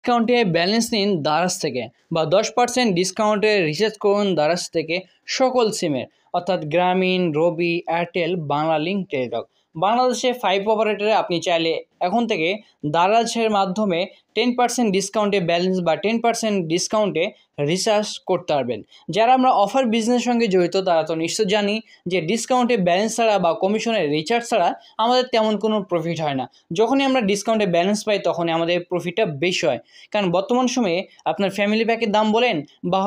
ডিসকাউন্টে ব্যালেন্স নিন দারাজ থেকে বা 10% ডিসকাউন্টে রিচার্জ করুন দারাজ থেকে সকল সিমের অর্থাৎ গ্রামীণ, রবি, এয়ারটেল, বাংলালিংক, টেলিটক। বাংলাদেশে 5 অপারেটরে আপনি চাইলে এখন থেকে দারাজের মাধ্যমে 10% ডিসকাউন্টে ব্যালেন্স বা 10% ডিসকাউন্টে রিচার্জ করতে পারবেন। যারা আমরা অফার বিজনেসের সঙ্গে জড়িত তারা তো নিশ্চয় জানি যে ডিসকাউন্টে ব্যালেন্স ছাড়া বা কমিশনের রিচার্জ ছাড়া আমাদের তেমন কোনো প্রফিট হয় না। যখনই আমরা ডিসকাউন্টে ব্যালেন্স পাই তখনই আমাদের প্রফিটটা বেশি হয়, কারণ বর্তমান সময়ে আপনার ফ্যামিলি প্যাকের দাম বলেন বা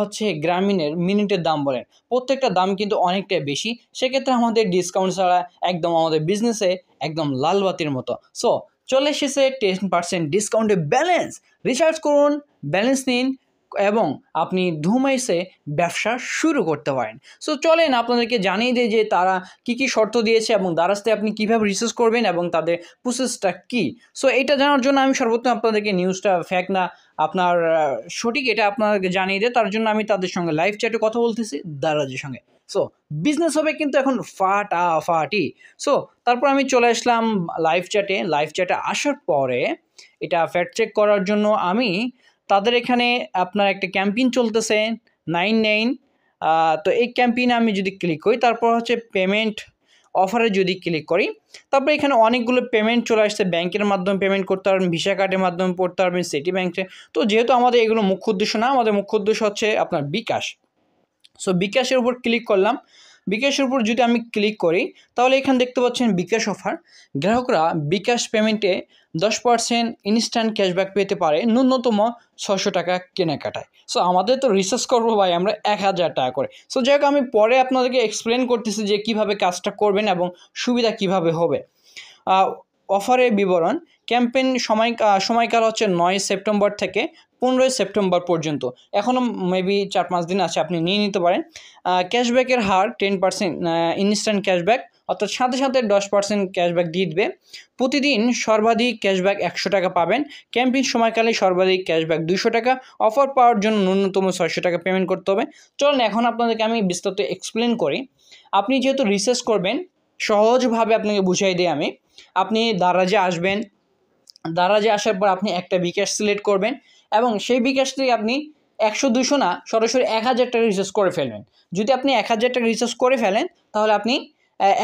গ্রামীণের মিনিটের দাম বলেন, প্রত্যেকটা দাম কিন্তু অনেকটাই বেশি। সেক্ষেত্রে আমাদের ডিসকাউন্ট ছাড়া একদম আমাদের বিজনেসে একদম লাল বাতির মতো। সো চলে এসেছে 10% ডিসকাউন্টে ব্যালেন্স। রিচার্জ করুন, ব্যালেন্স নিন এবং আপনি ধুমাইসে ব্যবসা শুরু করতে পারেন। সো চলেন আপনাদেরকে জানিয়ে দিই যে তারা কি শর্ত দিয়েছে এবং দারাজতে আপনি কীভাবে রিসার্চ করবেন এবং তাদের প্রসেসটা কী। সো এটা জানার জন্য আমি সর্বপ্রথম আপনাদেরকে নিউজটা ফ্যাক্ট না আপনার সঠিক এটা আপনাদেরকে জানিয়ে দেয়, তার জন্য আমি তাদের সঙ্গে লাইভ চ্যাটে কথা বলতেছি দারাজের সঙ্গে। সো বিজনেস হবে কিন্তু এখন ফাটাফাটি। সো তারপর আমি চলে আসলাম লাইভ চ্যাটে আসার পরে এটা ফ্যাক্ট চেক করার জন্য আমি তাদের এখানে আপনার একটা ক্যাম্পেইন চলতেছে 99। তো এই ক্যাম্পেইনে আমি যদি ক্লিক করি, তারপর পেমেন্ট অফারে যদি ক্লিক করি, তারপর এখানে অনেকগুলো পেমেন্ট চলে আসছে। ব্যাংকের মাধ্যমে পেমেন্ট করতে পারবেন, ভিসা কার্ডের মাধ্যমে করতে পারবেন, সিটি ব্যাংকে। তো যেহেতু আমাদের এগুলো মুখ্য উদ্দেশ্য না, আমাদের মুখ্য উদ্দেশ্য হচ্ছে আপনার বিকাশ। সো বিকাশের উপর ক্লিক করলাম। বিকাশের উপর যদি আমি ক্লিক করি তাহলে এখানে দেখতে পাচ্ছেন বিকাশ অফার। গ্রাহকরা বিকাশ পেমেন্টে 10% ইনস্ট্যান্ট ক্যাশব্যাক পেতে পারে ন্যূনতম 600 টাকা কেনাকাটায়। সো আমাদের তো রিসার্চ করবো ভাই আমরা 1000 টাকা করে। সো যাই হোক আমি পরে আপনাদেরকে এক্সপ্লেন করতেছি যে কীভাবে কাজটা করবেন এবং সুবিধা কিভাবে হবে। অফারের বিবরণ। ক্যাম্পেইন সময়কাল হচ্ছে 9 সেপ্টেম্বর থেকে 15 সেপ্টেম্বর পর্যন্ত। এখনও মেবি 4-5 দিন আছে, আপনি নিয়ে নিতে পারেন। ক্যাশব্যাকের হার 10% ইনস্ট্যান্ট ক্যাশব্যাক, অর্থাৎ সাথে সাথে 10% ক্যাশব্যাক দিয়ে দেবে। প্রতিদিন সর্বাধিক ক্যাশব্যাক 100 টাকা পাবেন। ক্যাম্পেইন সময়কালে সর্বাধিক ক্যাশব্যাক 200 টাকা। অফার পাওয়ার জন্য ন্যূনতম 600 টাকা পেমেন্ট করতে হবে। চলুন এখন আপনাদেরকে আমি বিস্তারিত এক্সপ্লেন করি। আপনি যেহেতু রিসার্চ করবেন, সহজভাবে আপনাকে বুঝিয়ে দিই আমি। আপনি দারাজে আসবেন, দারাজে আসার পর আপনি একটা বিকাশ সিলেক্ট করবেন এবং সেই বিকাশ থেকে আপনি 100-200 না, সরাসরি 1000 টাকা রিচার্জ করে ফেলবেন। যদি আপনি 1000 টাকা রিচার্জ করে ফেলেন তাহলে আপনি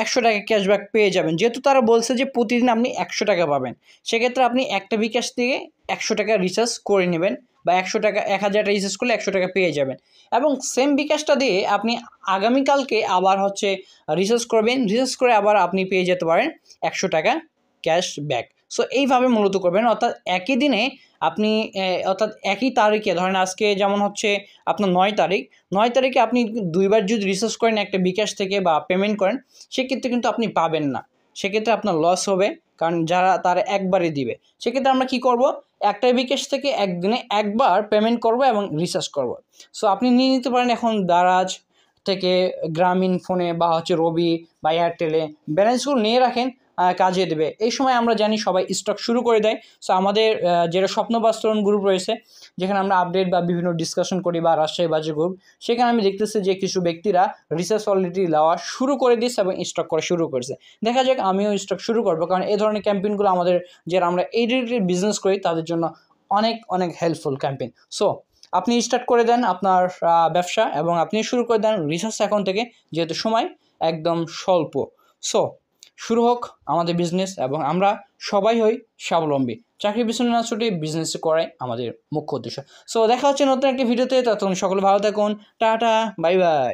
100 টাকা ক্যাশব্যাক পেয়ে যাবেন। যেহেতু তারা বলছে যে প্রতিদিন আপনি 100 টাকা পাবেন, সেক্ষেত্রে আপনি একটা বিকাশ থেকে 100 টাকা রিচার্জ করে নেবেন বা 100 টাকা 1000 টাকা রিচার্জ করলে 100 টাকা পেয়ে যাবেন। এবং সেম বিকাশটা দিয়ে আপনি আগামীকালকে আবার রিচার্জ করবেন, রিচার্জ করে আবার আপনি পেয়ে যেতে পারেন 100 টাকা ক্যাশব্যাক। সো এইভাবে মূলত করবেন, অর্থাৎ একই দিনে আপনি অর্থাৎ একই তারিখে, ধরেন আজকে যেমন আপনার 9 তারিখ, 9 তারিখে আপনি দুইবার যদি রিচার্জ করেন একটা বিকাশ থেকে বা পেমেন্ট করেন, সেক্ষেত্রে কিন্তু আপনি পাবেন না, সেক্ষেত্রে আপনার লস হবে, কারণ তারা একবারই দিবে। সেক্ষেত্রে আমরা কি করব, একটা বিকাশ থেকে একদিনে একবার পেমেন্ট করব এবং রিচার্জ করব। সো আপনি নিয়ে নিতে পারেন এখন দারাজ থেকে গ্রামীণ ফোনে বা রবি বা এয়ারটেলে ব্যালেন্সগুলো নিয়ে রাখেন, কাজে দেবে। এই সময় আমরা জানি সবাই স্টক শুরু করে দেয়। সো আমাদের যেটা স্বপ্ন বাস্তবায়ন গ্রুপ রয়েছে, যেখানে আমরা আপডেট বা বিভিন্ন ডিসকাশন করি, বা রাজশাহী বাজার গ্রুপ, সেখানে আমি দেখতেছি যে কিছু ব্যক্তিরা রিসার্চ অলরেডি নেওয়া শুরু করে দিয়েছে এবং স্টক করা শুরু করেছে। দেখা যাক আমিও স্টক শুরু করবো, কারণ এই ধরনের ক্যাম্পেইনগুলো আমাদের যারা আমরা এই রিলেটেড বিজনেস করি তাদের জন্য অনেক অনেক হেল্পফুল ক্যাম্পেইন। সো আপনি স্টার্ট করে দেন আপনার ব্যবসা এবং আপনি শুরু করে দেন রিসার্চ অ্যাকাউন্ট থেকে, যেহেতু সময় একদম স্বল্প। সো শুরু হোক আমাদের বিজনেস এবং আমরা সবাই হই স্বাবলম্বী। চাকরির পিছনে না ছুটে বিজনেস করাই আমাদের মুখ্য উদ্দেশ্য। সো দেখা হচ্ছে নতুন একটি ভিডিওতে, ততক্ষণ সকলে ভালো থাকুন। Tata, bye bye.